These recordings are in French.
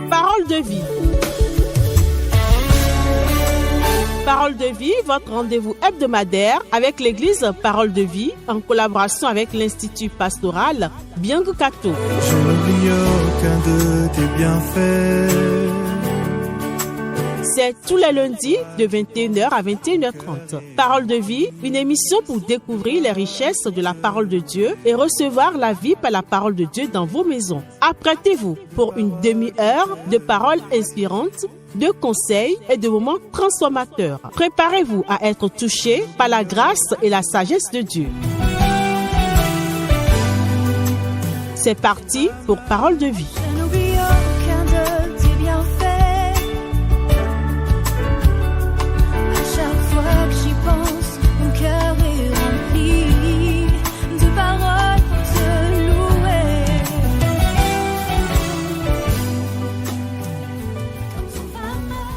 Parole de vie. Parole de vie, votre rendez-vous hebdomadaire avec l'église Parole de vie en collaboration avec l'Institut pastoral Bianco Cato. Je n'oublie aucun de tes bienfaits. C'est tous les lundis de 21h à 21h30. Parole de vie, une émission pour découvrir les richesses de la parole de Dieu et recevoir la vie par la parole de Dieu dans vos maisons. Apprêtez-vous pour une demi-heure de paroles inspirantes, de conseils et de moments transformateurs. Préparez-vous à être touchés par la grâce et la sagesse de Dieu. C'est parti pour Parole de vie.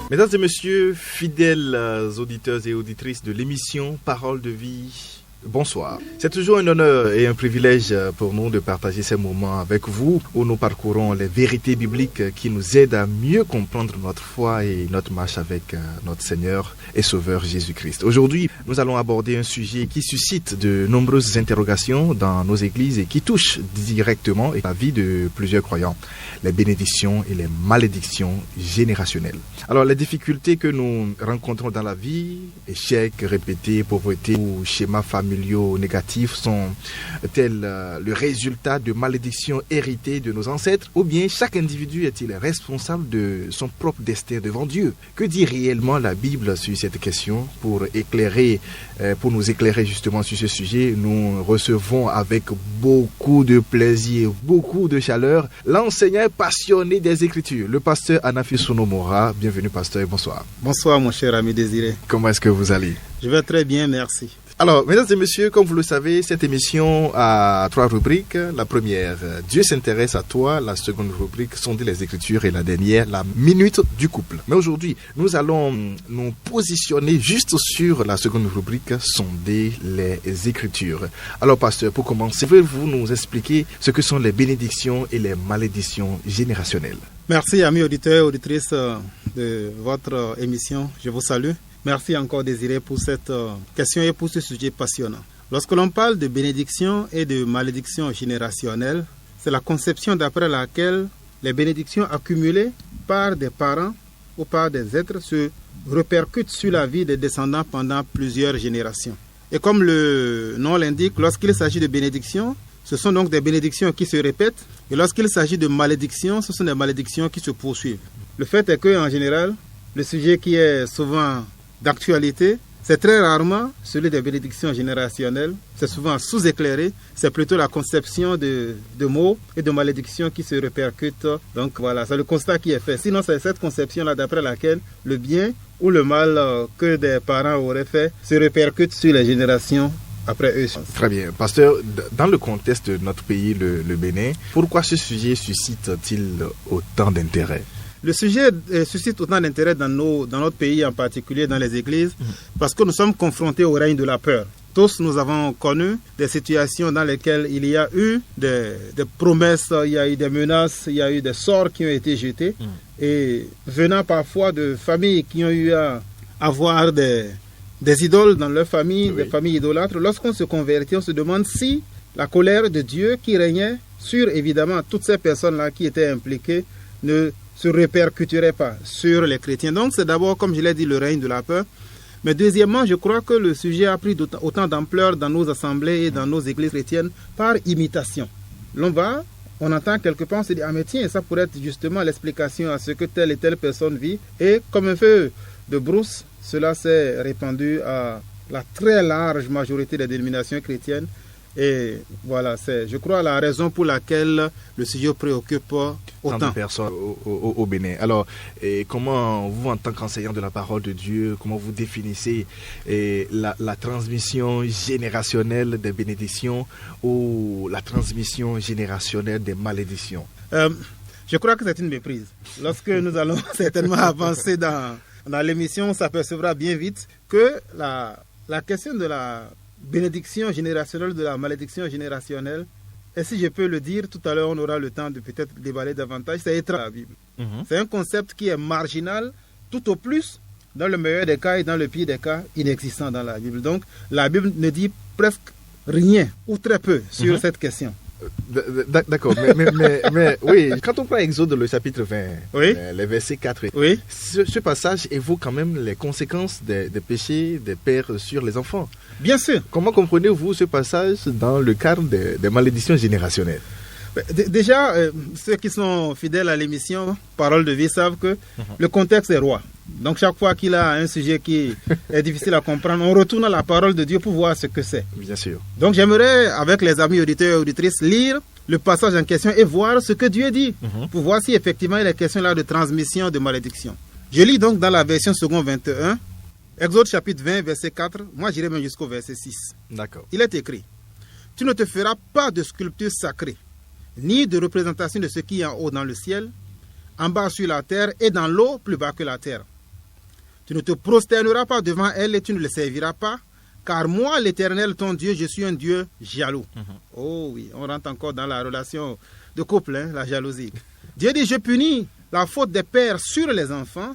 Mesdames et messieurs, fidèles auditeurs et auditrices de l'émission Parole de vie, bonsoir. C'est toujours un honneur et un privilège pour nous de partager ces moments avec vous où nous parcourons les vérités bibliques qui nous aident à mieux comprendre notre foi et notre marche avec notre Seigneur et Sauveur Jésus-Christ. Aujourd'hui, nous allons aborder un sujet qui suscite de nombreuses interrogations dans nos églises et qui touche directement la vie de plusieurs croyants, les bénédictions et les malédictions générationnelles. Alors, les difficultés que nous rencontrons dans la vie, échecs répétés, pauvreté ou schémas familiaux négatifs sont-elles le résultat de malédictions héritées de nos ancêtres ou bien chaque individu est-il responsable de son propre destin devant Dieu? Que dit réellement la Bible sur cette question? Pour nous éclairer justement sur ce sujet, nous recevons avec beaucoup de plaisir, beaucoup de chaleur, l'enseignant passionné des Écritures, le pasteur Anafi Sonomora. Bienvenue pasteur et bonsoir. Bonsoir mon cher ami Désiré. Comment est-ce que vous allez? Je vais très bien, merci. Alors, mesdames et messieurs, comme vous le savez, cette émission a 3 rubriques. La première, Dieu s'intéresse à toi. La seconde rubrique, sonder les Écritures. Et la dernière, la minute du couple. Mais aujourd'hui, nous allons nous positionner juste sur la seconde rubrique, sonder les Écritures. Alors, pasteur, pour commencer, pouvez-vous nous expliquer ce que sont les bénédictions et les malédictions générationnelles? Merci, amis auditeurs et auditrices de votre émission. Je vous salue. Merci encore Désiré pour cette question et pour ce sujet passionnant. Lorsque l'on parle de bénédiction et de malédiction générationnelle, c'est la conception d'après laquelle les bénédictions accumulées par des parents ou par des êtres se répercutent sur la vie des descendants pendant plusieurs générations. Et comme le nom l'indique, lorsqu'il s'agit de bénédictions, ce sont donc des bénédictions qui se répètent. Et lorsqu'il s'agit de malédictions, ce sont des malédictions qui se poursuivent. Le fait est qu'en général, le sujet qui est souvent d'actualité, c'est très rarement celui des bénédictions générationnelles, c'est souvent sous-éclairé, c'est plutôt la conception de mots et de malédictions qui se répercutent. Donc voilà, c'est le constat qui est fait. Sinon, c'est cette conception-là d'après laquelle le bien ou le mal que des parents auraient fait se répercute sur les générations après eux. Très bien. Pasteur, dans le contexte de notre pays, le Bénin, pourquoi ce sujet suscite-t-il autant d'intérêt? Le sujet suscite autant d'intérêt dans notre pays, en particulier dans les églises, parce que nous sommes confrontés au règne de la peur. Tous, nous avons connu des situations dans lesquelles il y a eu des promesses, il y a eu des menaces, il y a eu des sorts qui ont été jetés. Et venant parfois de familles qui ont eu à avoir des idoles dans leur famille, des familles idolâtres, lorsqu'on se convertit, on se demande si la colère de Dieu qui régnait sur, évidemment, toutes ces personnes-là qui étaient impliquées ne se répercuterait pas sur les chrétiens. Donc c'est d'abord, comme je l'ai dit, le règne de la peur. Mais deuxièmement, je crois que le sujet a pris autant d'ampleur dans nos assemblées et dans nos églises chrétiennes par imitation. On entend quelque part, on se dit, ah mais tiens, ça pourrait être justement l'explication à ce que telle et telle personne vit. Et comme un feu de brousse, cela s'est répandu à la très large majorité des dénominations chrétiennes. Et voilà, c'est, je crois, la raison pour laquelle le sujet préoccupe autant de personnes au Bénin. Alors, comment vous, en tant qu'enseignant de la parole de Dieu, comment vous définissez la transmission générationnelle des bénédictions ou la transmission générationnelle des malédictions? Je crois que c'est une méprise. Lorsque nous allons certainement avancer dans l'émission, on s'apercevra bien vite que la question de la bénédiction générationnelle, de la malédiction générationnelle Et si je peux le dire, tout à l'heure, on aura le temps de peut-être déballer davantage, c'est étrange la Bible. C'est un concept qui est marginal, tout au plus, dans le meilleur des cas et dans le pire des cas, inexistant dans la Bible. Donc, la Bible ne dit presque rien ou très peu sur cette question. D'accord, mais oui, quand on prend Exode, le chapitre 20, Oui. les versets 4, Oui. ce passage évoque quand même les conséquences des péchés des pères sur les enfants. Bien sûr. Comment comprenez-vous ce passage dans le cadre des malédictions générationnelles? Déjà, ceux qui sont fidèles à l'émission Parole de vie savent que le contexte est roi. Donc chaque fois qu'il a un sujet qui est difficile à comprendre, on retourne à la parole de Dieu pour voir ce que c'est. Bien sûr. Donc j'aimerais, avec les amis auditeurs et auditrices, lire le passage en question et voir ce que Dieu dit, pour voir si effectivement il est question là de transmission de malédiction. Je lis donc dans la version second 21, Exode chapitre 20, verset 4, moi j'irai même jusqu'au verset 6. D'accord. Il est écrit, « Tu ne te feras pas de sculpture sacrée, ni de représentation de ce qui est en haut dans le ciel, en bas sur la terre et dans l'eau plus bas que la terre. Tu ne te prosterneras pas devant elle et tu ne le serviras pas, car moi, l'Éternel, ton Dieu, je suis un Dieu jaloux. Oh oui, on rentre encore dans la relation de couple, la jalousie. Dieu dit, je punis la faute des pères sur les enfants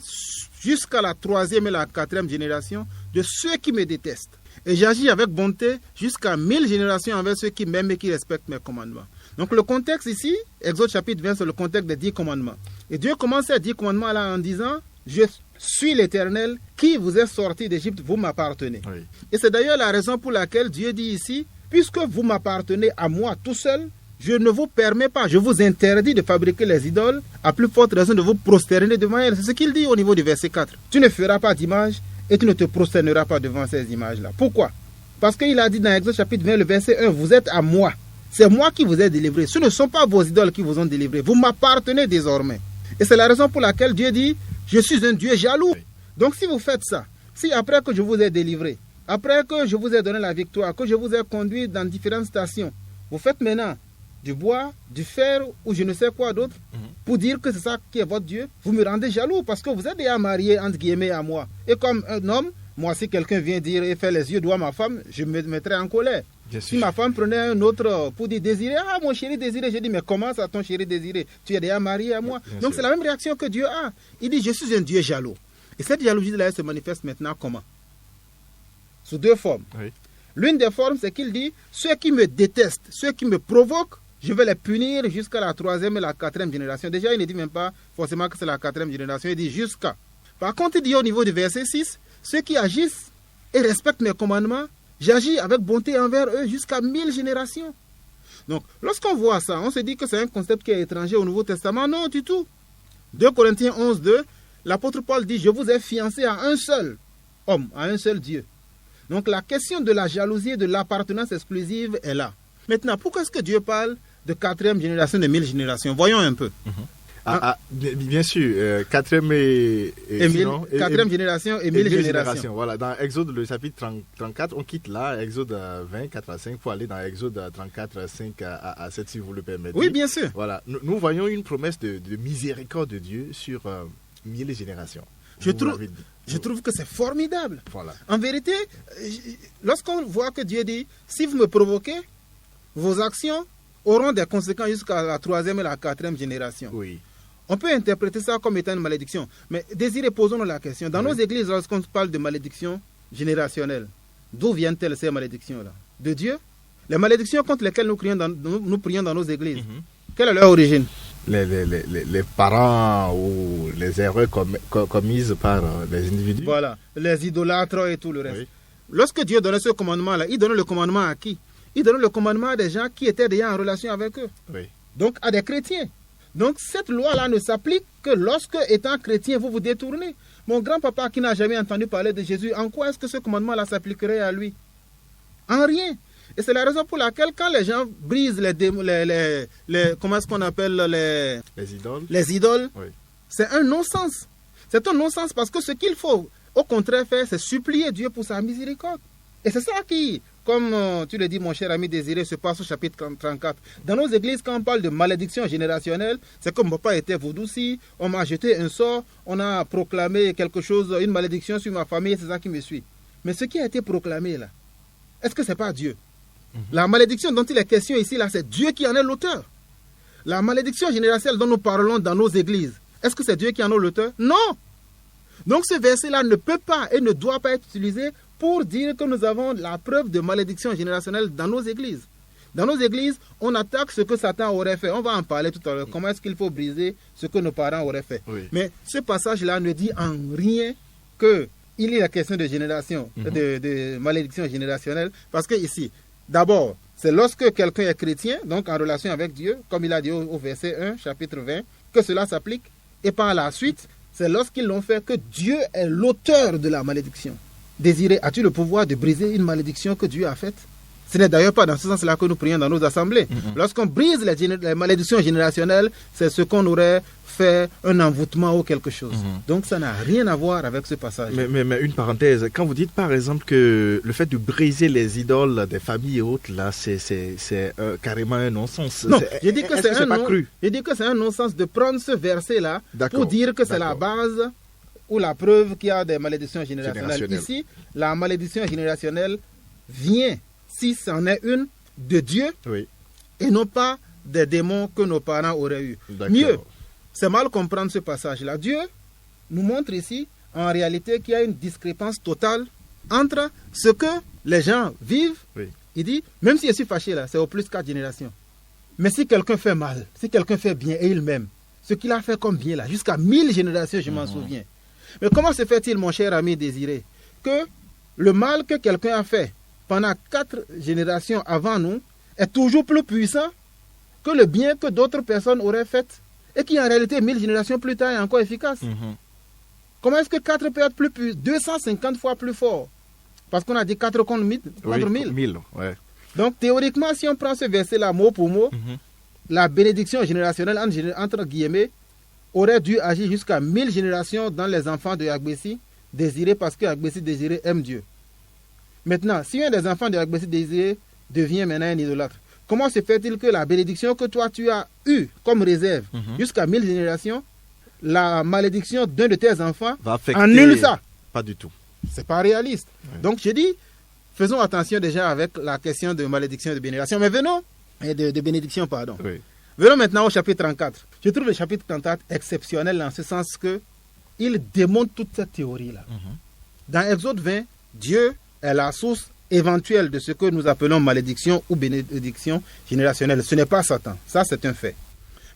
jusqu'à la 3e et la 4e génération de ceux qui me détestent. Et j'agis avec bonté jusqu'à 1000 générations envers ceux qui m'aiment et qui respectent mes commandements. Donc le contexte ici, Exode chapitre 20, c'est le contexte des 10 commandements. Et Dieu commence à 10 commandements là en disant, je suis l'Éternel qui vous est sorti d'Égypte, vous m'appartenez. Oui. Et c'est d'ailleurs la raison pour laquelle Dieu dit ici, puisque vous m'appartenez à moi tout seul, je ne vous permets pas, je vous interdis de fabriquer les idoles, à plus forte raison de vous prosterner devant elles. C'est ce qu'il dit au niveau du verset 4. Tu ne feras pas d'image et tu ne te prosterneras pas devant ces images-là. Pourquoi? Parce qu'il a dit dans Exode chapitre 20, le verset 1, vous êtes à moi. C'est moi qui vous ai délivré. Ce ne sont pas vos idoles qui vous ont délivré. Vous m'appartenez désormais. Et c'est la raison pour laquelle Dieu dit, je suis un Dieu jaloux. Donc si vous faites ça, si après que je vous ai délivré, après que je vous ai donné la victoire, que je vous ai conduit dans différentes stations, vous faites maintenant du bois, du fer ou je ne sais quoi d'autre, pour dire que c'est ça qui est votre Dieu, vous me rendez jaloux parce que vous êtes déjà marié, entre guillemets, à moi. Et comme un homme, moi, si quelqu'un vient dire et fait les yeux doigts à ma femme, je me mettrai en colère. Si ma femme prenait un autre pour dire désiré, ah mon chéri désiré, je dis mais comment ça ton chéri désiré? Tu es déjà marié à moi. Donc c'est la même réaction que Dieu a. Il dit je suis un Dieu jaloux. Et cette jalousie-là se manifeste maintenant comment? Sous deux formes. Oui. L'une des formes, c'est qu'il dit ceux qui me détestent, ceux qui me provoquent, je vais les punir jusqu'à la 3e et la 4e génération. Déjà, il ne dit même pas forcément que c'est la 4e génération, il dit jusqu'à. Par contre, il dit au niveau du verset 6, ceux qui agissent et respectent mes commandements, j'agis avec bonté envers eux jusqu'à 1000 générations. Donc, lorsqu'on voit ça, on se dit que c'est un concept qui est étranger au Nouveau Testament. Non, du tout. 2 Corinthiens 11, 2, l'apôtre Paul dit, je vous ai fiancé à un seul homme, à un seul Dieu. Donc, la question de la jalousie et de l'appartenance exclusive est là. Maintenant, pourquoi est-ce que Dieu parle de 4e génération, de 1000 générations? Voyons un peu. Bien sûr, 4e et 4e génération et 1000 générations. Voilà, dans Exode, le chapitre 34, on quitte là, Exode 20, 4 à 5, pour aller dans Exode 34, 5 à 7, si vous le permettez. Oui, bien sûr. Voilà, nous voyons une promesse de miséricorde de Dieu sur 1000 générations. Je trouve que c'est formidable. Voilà. En vérité, lorsqu'on voit que Dieu dit, si vous me provoquez, vos actions auront des conséquences jusqu'à la 3e et la 4e génération. Oui. On peut interpréter ça comme étant une malédiction. Mais Désiré, posons-nous la question. Dans nos églises, lorsqu'on parle de malédiction générationnelle, d'où viennent-elles ces malédictions-là? De Dieu? Les malédictions contre lesquelles nous prions dans nos églises, quelle est leur origine? Les parents ou les erreurs commises par les individus. Voilà, les idolâtres et tout le reste. Oui. Lorsque Dieu donnait ce commandement-là, il donnait le commandement à qui? Il donnait le commandement à des gens qui étaient déjà en relation avec eux. Oui. Donc à des chrétiens. Donc cette loi-là ne s'applique que lorsque, étant chrétien, vous vous détournez. Mon grand-papa qui n'a jamais entendu parler de Jésus, en quoi est-ce que ce commandement-là s'appliquerait à lui? En rien. Et c'est la raison pour laquelle quand les gens brisent comment est-ce qu'on appelle les idoles, oui. C'est un non-sens. C'est un non-sens parce que ce qu'il faut au contraire faire, c'est supplier Dieu pour sa miséricorde. Et c'est ça qui, comme tu le dis mon cher ami Désiré, se passe au chapitre 34. Dans nos églises, quand on parle de malédiction générationnelle, c'est comme mon papa était vaudouci, on m'a jeté un sort, on a proclamé quelque chose, une malédiction sur ma famille, c'est ça qui me suit. Mais ce qui a été proclamé là, est-ce que ce n'est pas Dieu? La malédiction dont il est question ici, là, c'est Dieu qui en est l'auteur. La malédiction générationnelle dont nous parlons dans nos églises, est-ce que c'est Dieu qui en est l'auteur? Non. Donc ce verset-là ne peut pas et ne doit pas être utilisé pour dire que nous avons la preuve de malédiction générationnelle dans nos églises. Dans nos églises, on attaque ce que Satan aurait fait. On va en parler tout à l'heure. Comment est-ce qu'il faut briser ce que nos parents auraient fait. Oui. Mais ce passage-là ne dit en rien qu'il y a la question de génération, de malédiction générationnelle. Parce que ici, d'abord, c'est lorsque quelqu'un est chrétien, donc en relation avec Dieu, comme il a dit au verset 1, chapitre 20, que cela s'applique. Et par la suite, c'est lorsqu'ils l'ont fait que Dieu est l'auteur de la malédiction. Désiré, as-tu le pouvoir de briser une malédiction que Dieu a faite? Ce n'est d'ailleurs pas dans ce sens-là que nous prions dans nos assemblées. Lorsqu'on brise les malédictions générationnelles, c'est ce qu'on aurait fait un envoûtement ou quelque chose. Donc ça n'a rien à voir avec ce passage. Mais une parenthèse, quand vous dites par exemple que le fait de briser les idoles des familles et autres, là, c'est carrément un non-sens. Non, j'ai dit que c'est un non-sens de prendre ce verset-là pour dire que c'est la base ou la preuve qu'il y a des malédictions générationnelles. Ici, la malédiction générationnelle vient, si c'en est une, de Dieu, et non pas des démons que nos parents auraient eu. Mieux, c'est mal comprendre ce passage-là. Dieu nous montre ici, en réalité, qu'il y a une discrépance totale entre ce que les gens vivent. Il dit, même si je suis fâché là, c'est au plus 4 générations. Mais si quelqu'un fait mal, si quelqu'un fait bien et il m'aime, ce qu'il a fait comme bien là, jusqu'à 1000 générations, je m'en souviens. Mais comment se fait-il, mon cher ami désiré, que le mal que quelqu'un a fait pendant 4 générations avant nous est toujours plus puissant que le bien que d'autres personnes auraient fait et qui en réalité 1000 générations plus tard est encore efficace? Comment est-ce que 4 peut être plus puissant, 250 fois plus fort? Parce qu'on a dit 4 contre 1000. Donc théoriquement, si on prend ce verset-là mot pour mot, la bénédiction générationnelle entre guillemets aurait dû agir jusqu'à 1000 générations dans les enfants de Agbessi Désiré, parce que Agbessi Désiré aime Dieu. Maintenant, si un des enfants de Agbessi Désiré devient maintenant un idolâtre, comment se fait-il que la bénédiction que toi tu as eue comme réserve jusqu'à 1000 générations, la malédiction d'un de tes enfants annule ça? Pas du tout. C'est pas réaliste. Donc je dis, faisons attention déjà avec la question de malédiction et de bénédiction. Mais venons, de bénédiction, pardon. Venons maintenant au chapitre 34. Je trouve le chapitre 34 exceptionnel en ce sens que il démontre toute cette théorie-là. Dans Exode 20, Dieu est la source éventuelle de ce que nous appelons malédiction ou bénédiction générationnelle. Ce n'est pas Satan. Ça, c'est un fait.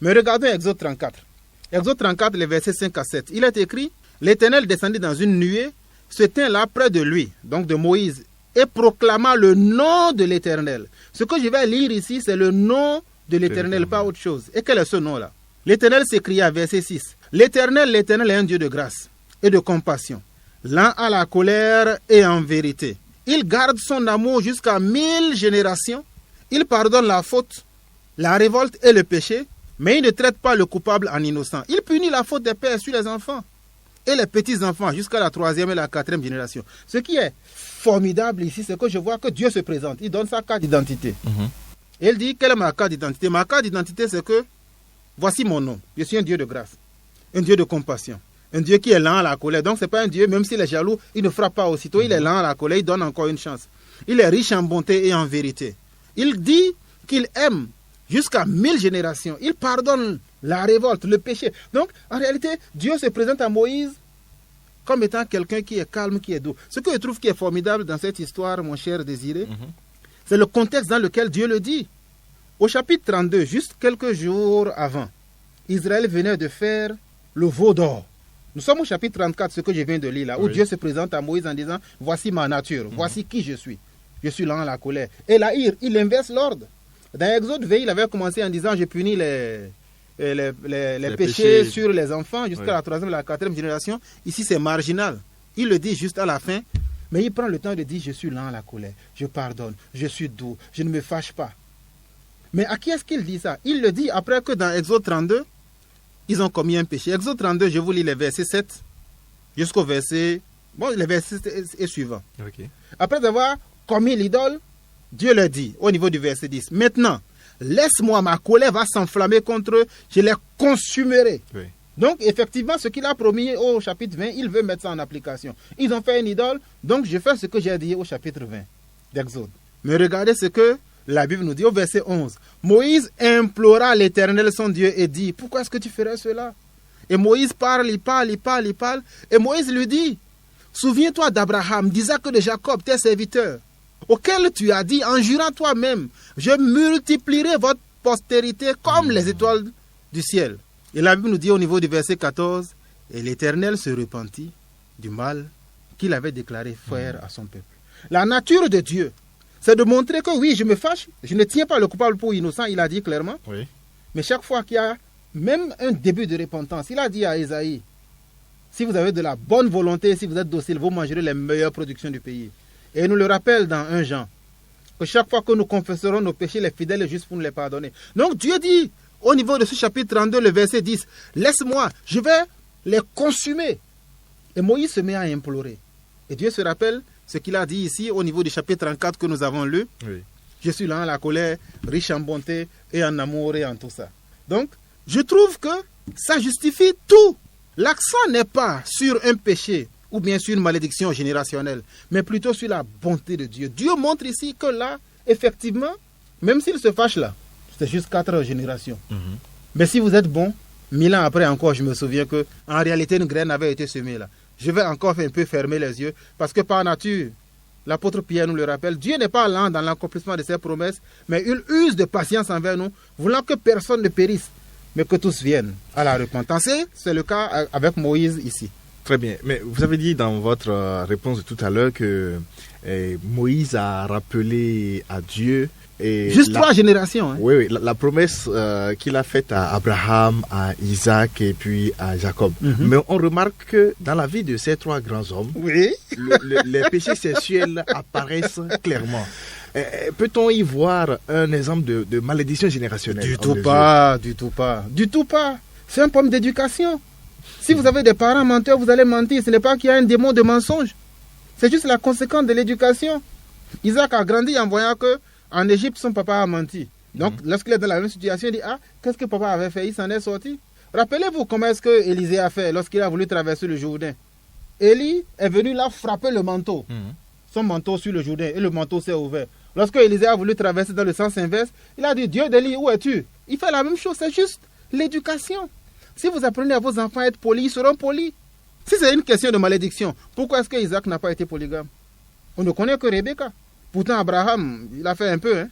Mais regardons Exode 34. Exode 34, les versets 5 à 7. Il est écrit, l'Éternel descendit dans une nuée, se tint là près de lui, donc de Moïse, et proclama le nom de l'Éternel. Ce que je vais lire ici, c'est le nom de l'Éternel, pas autre chose. Et quel est ce nom-là? L'Éternel s'écria, verset 6. L'Éternel est un Dieu de grâce et de compassion, lent à la colère et en vérité. Il garde son amour jusqu'à 1000 générations. Il pardonne la faute, la révolte et le péché, mais il ne traite pas le coupable en innocent. Il punit la faute des pères sur les enfants et les petits-enfants jusqu'à la 3e et la 4e génération. Ce qui est formidable ici, c'est que je vois que Dieu se présente. Il donne sa carte d'identité. Et il dit, quelle est ma carte d'identité? Ma carte d'identité, c'est que voici mon nom. Je suis un Dieu de grâce, un Dieu de compassion, un Dieu qui est lent à la colère. Donc, ce n'est pas un Dieu, même s'il est jaloux, il ne frappe pas aussitôt. Il est lent à la colère, il donne encore une chance. Il est riche en bonté et en vérité. Il dit qu'il aime jusqu'à 1000 générations. Il pardonne la révolte, le péché. Donc, en réalité, Dieu se présente à Moïse comme étant quelqu'un qui est calme, qui est doux. Ce que je trouve qui est formidable dans cette histoire, mon cher désiré, c'est le contexte dans lequel Dieu le dit. Au chapitre 32, juste quelques jours avant, Israël venait de faire le veau d'or. Nous sommes au chapitre 34, ce que je viens de lire là, où Dieu se présente à Moïse en disant, voici ma nature, voici qui je suis. Je suis lent à la colère. Et là, il inverse l'ordre. Dans Exode 20, il avait commencé en disant, je punis les péchés sur les enfants jusqu'à la 3e et la 4e génération. Ici, c'est marginal. Il le dit juste à la fin, mais il prend le temps de dire, je suis lent à la colère, je pardonne, je suis doux, je ne me fâche pas. Mais à qui est-ce qu'il dit ça? Il le dit après que dans Exode 32, ils ont commis un péché. Exode 32, je vous lis les versets 7 jusqu'au verset... Bon, les versets est suivant. Après avoir commis l'idole, Dieu leur dit, au niveau du verset 10, maintenant, laisse-moi, ma colère va s'enflammer contre eux, je les consumerai. Donc, effectivement, ce qu'il a promis au chapitre 20, il veut mettre ça en application. Ils ont fait une idole, donc je fais ce que j'ai dit au chapitre 20 d'Exode. Mais regardez ce que La Bible nous dit au verset 11, Moïse implora l'Éternel son Dieu et dit, pourquoi est-ce que tu ferais cela? Et Moïse parle. Et Moïse lui dit, souviens-toi d'Abraham, d'Isaac et de Jacob, tes serviteurs, auxquels tu as dit, en jurant toi-même, je multiplierai votre postérité comme les étoiles du ciel. Et la Bible nous dit au niveau du verset 14, et l'Éternel se repentit du mal qu'il avait déclaré faire à son peuple. La nature de Dieu, c'est de montrer que oui, je me fâche, je ne tiens pas le coupable pour innocent, il a dit clairement. Oui. Mais chaque fois qu'il y a même un début de repentance, il a dit à Ésaïe, si vous avez de la bonne volonté, si vous êtes docile, vous mangerez les meilleures productions du pays. Et il nous le rappelle dans 1 Jean, que chaque fois que nous confesserons nos péchés, les fidèles est juste pour nous les pardonner. Donc Dieu dit, au niveau de ce chapitre 32, le verset 10, laisse-moi, je vais les consumer. Et Moïse se met à implorer. Et Dieu se rappelle ce qu'il a dit ici au niveau du chapitre 34 que nous avons lu. Oui. Je suis lent à la colère, riche en bonté et en amour et en tout ça. Donc, je trouve que ça justifie tout. L'accent n'est pas sur un péché ou bien sur une malédiction générationnelle, mais plutôt sur la bonté de Dieu. Dieu montre ici que là, effectivement, même s'il se fâche là, c'est juste 4 générations. Mais si vous êtes bon, 1000 ans après encore, je me souviens que en réalité, une graine avait été semée là. Je vais encore un peu fermer les yeux, parce que par nature, l'apôtre Pierre nous le rappelle, Dieu n'est pas lent dans l'accomplissement de ses promesses, mais il use de patience envers nous, voulant que personne ne périsse, mais que tous viennent à la repentance. Et c'est le cas avec Moïse ici. Très bien. Mais vous avez dit dans votre réponse de tout à l'heure que Moïse a rappelé à Dieu... Juste 3 générations. Hein. Oui, la promesse qu'il a faite à Abraham, à Isaac et puis à Jacob. Mais on remarque que dans la vie de ces 3 grands hommes, les péchés sexuels apparaissent clairement. Peut-on y voir un exemple de malédiction générationnelle? Du tout pas. C'est un problème d'éducation. Si vous avez des parents menteurs, vous allez mentir. Ce n'est pas qu'il y a un démon de mensonge. C'est juste la conséquence de l'éducation. Isaac a grandi en voyant que en Égypte, son papa a menti. Donc, lorsqu'il est dans la même situation, il dit, qu'est-ce que papa avait fait? Il s'en est sorti. Rappelez-vous comment est-ce que Élisée a fait lorsqu'il a voulu traverser le Jourdain. Élie est venu là frapper le manteau. Son manteau sur le Jourdain, et le manteau s'est ouvert. Lorsque Élisée a voulu traverser dans le sens inverse, il a dit, Dieu d'Élie, où es-tu? Il fait la même chose, c'est juste l'éducation. Si vous apprenez à vos enfants à être polis, ils seront polis. Si c'est une question de malédiction, pourquoi est-ce que Isaac n'a pas été polygame? On ne connaît que Rebecca. Pourtant, Abraham, il a fait un peu. Hein?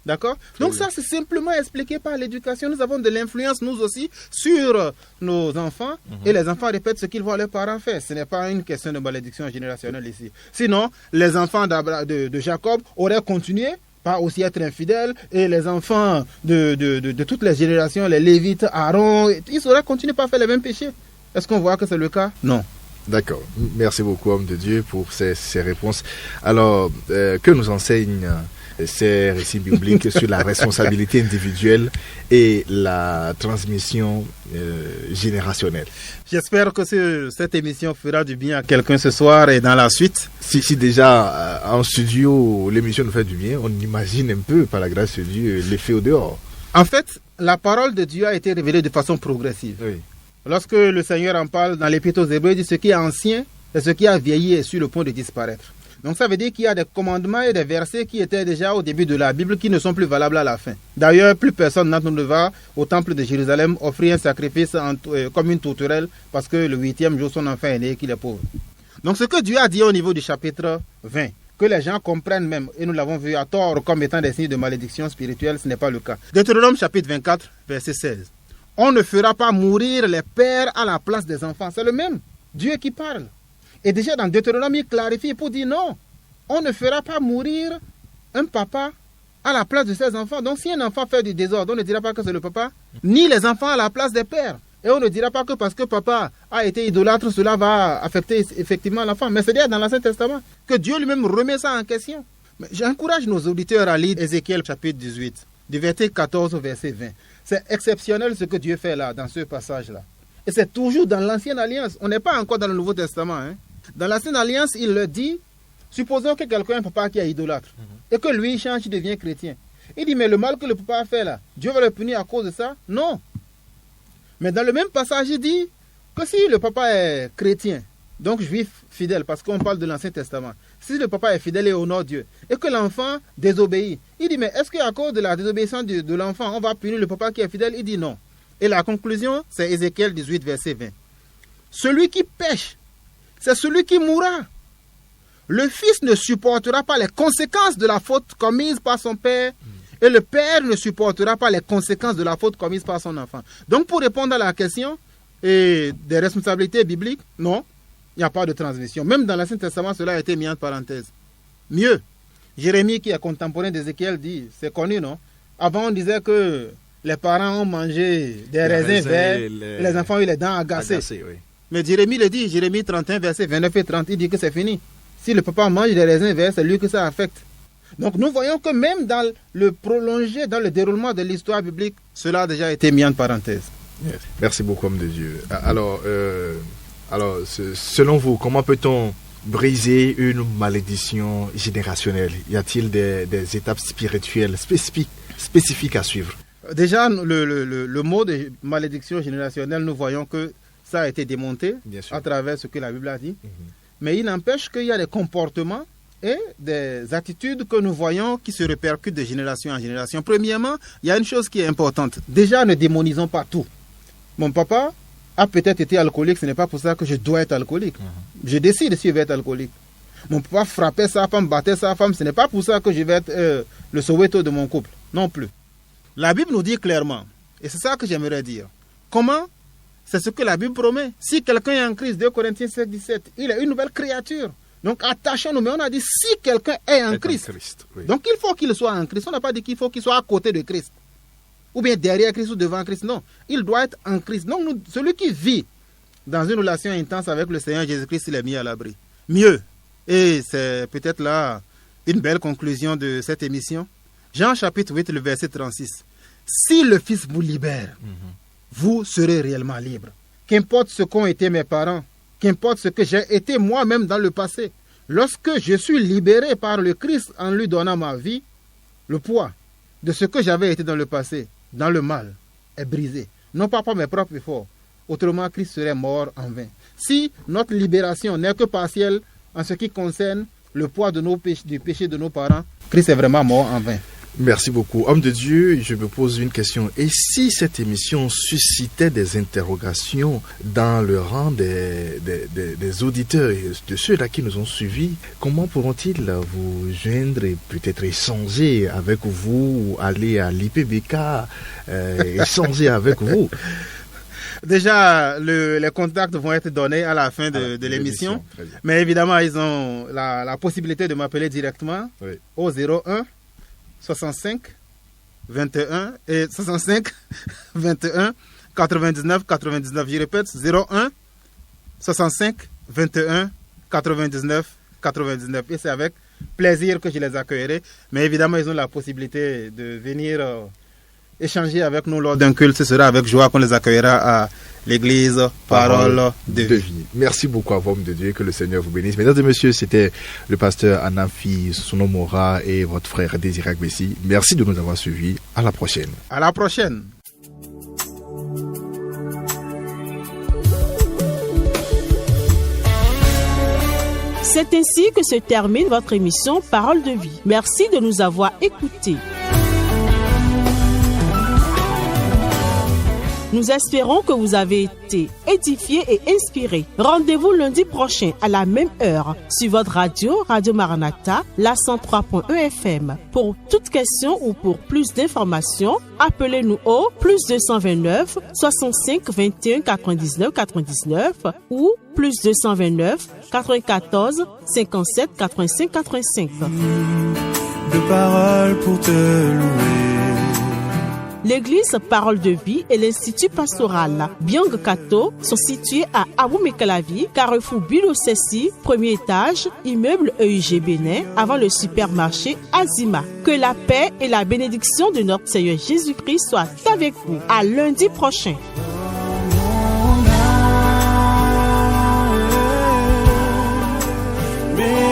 D'accord? Donc ça, c'est simplement expliqué par l'éducation. Nous avons de l'influence, nous aussi, sur nos enfants. Et les enfants répètent ce qu'ils voient leurs parents faire. Ce n'est pas une question de malédiction générationnelle ici. Sinon, les enfants de Jacob auraient continué par aussi être infidèles. Et les enfants de toutes les générations, les Lévites, Aaron, ils auraient continué par faire les mêmes péchés. Est-ce qu'on voit que c'est le cas? Non. D'accord. Merci beaucoup, homme de Dieu, pour ces réponses. Alors, que nous enseignent ces récits bibliques sur la responsabilité individuelle et la transmission générationnelle? J'espère que cette émission fera du bien à quelqu'un ce soir et dans la suite. Si déjà en studio, l'émission nous fait du bien, on imagine un peu, par la grâce de Dieu, l'effet au dehors. En fait, la parole de Dieu a été révélée de façon progressive. Oui. Lorsque le Seigneur en parle dans l'Épître aux Hébreux, il dit ce qui est ancien et ce qui a vieilli est sur le point de disparaître. Donc ça veut dire qu'il y a des commandements et des versets qui étaient déjà au début de la Bible qui ne sont plus valables à la fin. D'ailleurs, plus personne ne va au temple de Jérusalem offrir un sacrifice comme une tourterelle parce que le 8e jour son enfant est né et qu'il est pauvre. Donc ce que Dieu a dit au niveau du chapitre 20, que les gens comprennent même, et nous l'avons vu à tort comme étant des signes de malédiction spirituelle, ce n'est pas le cas. Deutéronome chapitre 24, verset 16. On ne fera pas mourir les pères à la place des enfants. C'est le même Dieu qui parle. Et déjà dans Deutéronome, il clarifie pour dire non. On ne fera pas mourir un papa à la place de ses enfants. Donc si un enfant fait du désordre, on ne dira pas que c'est le papa, ni les enfants à la place des pères. Et on ne dira pas que parce que papa a été idolâtre, cela va affecter effectivement l'enfant. Mais c'est dans l'Ancien Testament que Dieu lui-même remet ça en question. Mais j'encourage nos auditeurs à lire Ézéchiel chapitre 18, du verset 14 au verset 20. C'est exceptionnel ce que Dieu fait là, dans ce passage-là. Et c'est toujours dans l'Ancienne Alliance. On n'est pas encore dans le Nouveau Testament. Hein. Dans l'Ancienne Alliance, il le dit, supposons que quelqu'un a un papa qui est idolâtre, et que lui, il change, il devient chrétien. Il dit, mais le mal que le papa a fait là, Dieu va le punir à cause de ça? Non. Mais dans le même passage, il dit que si le papa est chrétien, donc juif fidèle, parce qu'on parle de l'Ancien Testament, si le papa est fidèle et honore Dieu, et que l'enfant désobéit, il dit, mais est-ce qu'à cause de la désobéissance de l'enfant, on va punir le papa qui est fidèle? Il dit non. Et la conclusion, c'est Ézéchiel 18, verset 20. Celui qui pêche, c'est celui qui mourra. Le fils ne supportera pas les conséquences de la faute commise par son père, et le père ne supportera pas les conséquences de la faute commise par son enfant. Donc, pour répondre à la question des responsabilités bibliques, non, il n'y a pas de transmission. Même dans l'Ancien Testament, cela a été mis en parenthèse. Mieux, Jérémie, qui est contemporain d'Ézéchiel, dit, c'est connu, non? Avant, on disait que les parents ont mangé des raisins verts, les enfants ont eu les dents agacées. Oui. Mais Jérémie le dit, Jérémie 31, verset 29 et 30, il dit que c'est fini. Si le papa mange des raisins verts, c'est lui que ça affecte. Donc nous voyons que même dans le prolongé, dans le déroulement de l'histoire biblique, cela a déjà été mis en parenthèse. Merci beaucoup, homme de Dieu. Alors, selon vous, comment peut-on briser une malédiction générationnelle? Y a-t-il des étapes spirituelles spécifiques à suivre? Déjà, le mot de malédiction générationnelle, nous voyons que ça a été démonté à travers ce que la Bible a dit. Mais il n'empêche qu'il y a des comportements et des attitudes que nous voyons qui se répercutent de génération en génération. Premièrement, il y a une chose qui est importante. Déjà, ne démonisons pas tout. Mon papa a peut-être été alcoolique, ce n'est pas pour ça que je dois être alcoolique. Je décide si je vais être alcoolique. Mon papa frappait sa femme, battait sa femme, ce n'est pas pour ça que je vais être le Soweto de mon couple. Non plus. La Bible nous dit clairement, et c'est ça que j'aimerais dire, comment? C'est ce que la Bible promet. Si quelqu'un est en Christ, 2 Corinthiens 7, 17, il est une nouvelle créature. Donc attachons-nous, mais on a dit si quelqu'un est en Christ. Oui. Donc il faut qu'il soit en Christ. On n'a pas dit qu'il faut qu'il soit à côté de Christ. Ou bien derrière Christ ou devant Christ. Non, il doit être en Christ. Donc celui qui vit dans une relation intense avec le Seigneur Jésus-Christ, il est mis à l'abri. Mieux, et c'est peut-être là une belle conclusion de cette émission. Jean chapitre 8, le verset 36. Si le Fils vous libère, vous serez réellement libre. Qu'importe ce qu'ont été mes parents, qu'importe ce que j'ai été moi-même dans le passé, lorsque je suis libéré par le Christ en lui donnant ma vie, le poids de ce que j'avais été dans le passé, dans le mal, est brisé. Non pas par mes propres efforts. Autrement, Christ serait mort en vain. Si notre libération n'est que partielle en ce qui concerne le poids de du péché de nos parents, Christ est vraiment mort en vain. Merci beaucoup. Homme de Dieu, je me pose une question. Et si cette émission suscitait des interrogations dans le rang des auditeurs et de ceux-là qui nous ont suivis, comment pourront-ils vous joindre et peut-être échanger avec vous, ou aller à l'IPBK, échanger avec vous? Déjà, les contacts vont être donnés à la fin de l'émission. Mais évidemment, ils ont la possibilité de m'appeler directement au 01 65 21 et 65 21 99 99. Je répète, 01 65 21 99 99. Et c'est avec plaisir que je les accueillerai. Mais évidemment, ils ont la possibilité de venir échanger avec nous lors d'un culte. Ce sera avec joie qu'on les accueillera à l'église Parole de Vie. Merci beaucoup à vous, homme de Dieu, que le Seigneur vous bénisse. Mesdames et messieurs, c'était le pasteur Anafi Sonomora et votre frère Désiré Bessi. Merci de nous avoir suivis. À la prochaine. À la prochaine. C'est ainsi que se termine votre émission Parole de Vie. Merci de nous avoir écoutés. Nous espérons que vous avez été édifiés et inspirés. Rendez-vous lundi prochain à la même heure sur votre radio, Radio Maranatha, la 103.1 FM. Pour toute question ou pour plus d'informations, appelez-nous au +229 65 21 99 99 ou +229 94 57 85 85. De paroles pour te louer. L'église Parole de Vie et l'Institut pastoral Biang Kato sont situés à Abou-Mekalavi, Carrefour Bilo Sessi, premier étage, immeuble EUG Bénin, avant le supermarché Azima. Que la paix et la bénédiction de notre Seigneur Jésus-Christ soient avec vous. À lundi prochain. Mais